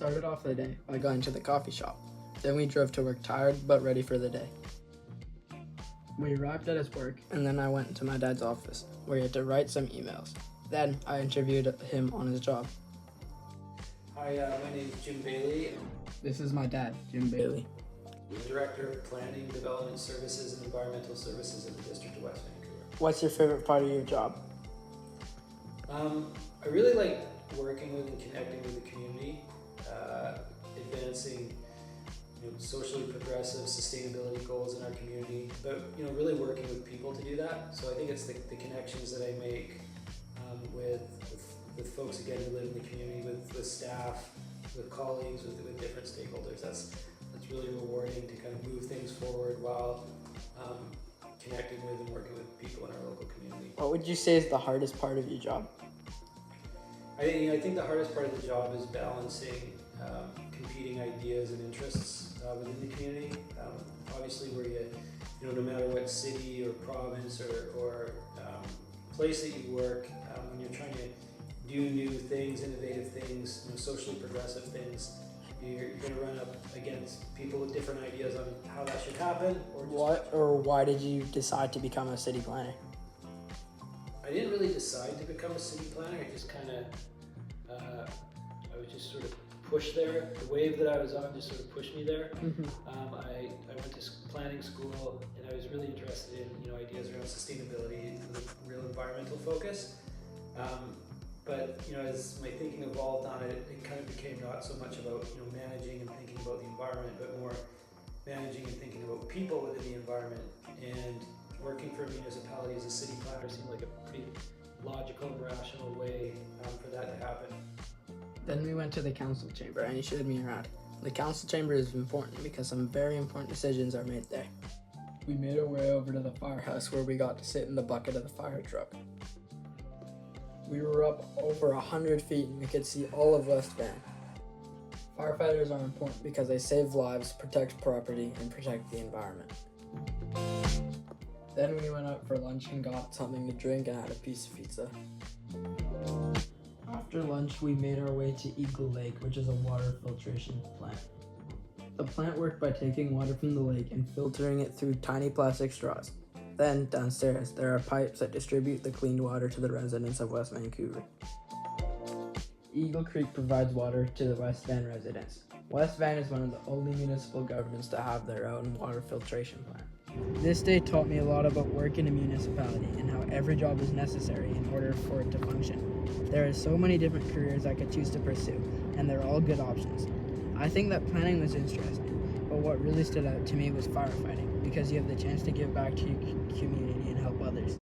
started off the day by going to the coffee shop. Then we drove to work tired but ready for the day. We arrived at his work, and then I went to my dad's office, where he had to write some emails. Then I interviewed him on his job. Hi, my name is Jim Bailey. This is my dad, Jim Bailey. I'm the Director of Planning, Development Services and Environmental Services in the District of West Vancouver. What's your favorite part of your job? I really like working with and connecting with the community, advancing socially progressive sustainability goals in our community, but really working with people to do that. So I think it's the connections that I make with folks again who live in the community, with staff, with colleagues, with different stakeholders. That's really rewarding to kind of move things forward while connecting with and working with people in our local community. What would you say is the hardest part of your job? I think the hardest part of the job is balancing competing ideas and interests within the community. Obviously, where no matter what city or province or place that you work, when you're trying to do new things, innovative things, socially progressive things, you're going to run up against people with different ideas on how that should happen. Why did you decide to become a city planner? I didn't really decide to become a city planner. I just kind of, I was just sort of pushed there. The wave that I was on just sort of pushed me there. Mm-hmm. I went to planning school, and I was really interested in ideas around sustainability with a real environmental focus. But as my thinking evolved on it, it kind of became not so much about managing and thinking about the environment, but more managing and thinking about people within the environment. And working for a municipality as a city planner seemed like a pretty logical and rational way for that to happen. Then we went to the council chamber, and he showed me around. The council chamber is important because some very important decisions are made there. We made our way over to the firehouse, where we got to sit in the bucket of the fire truck. We were up over 100 feet and we could see all of West Van. Firefighters are important because they save lives, protect property, and protect the environment. Then we went out for lunch and got something to drink and had a piece of pizza. After lunch, we made our way to Eagle Lake, which is a water filtration plant. The plant worked by taking water from the lake and filtering it through tiny plastic straws. Then, downstairs, there are pipes that distribute the cleaned water to the residents of West Vancouver. Eagle Creek provides water to the West Van residents. West Van is one of the only municipal governments to have their own water filtration plant. This day taught me a lot about work in a municipality and how every job is necessary in order for it to function. There are so many different careers I could choose to pursue, and they're all good options. I think that planning was interesting, but what really stood out to me was firefighting, because you have the chance to give back to your community and help others.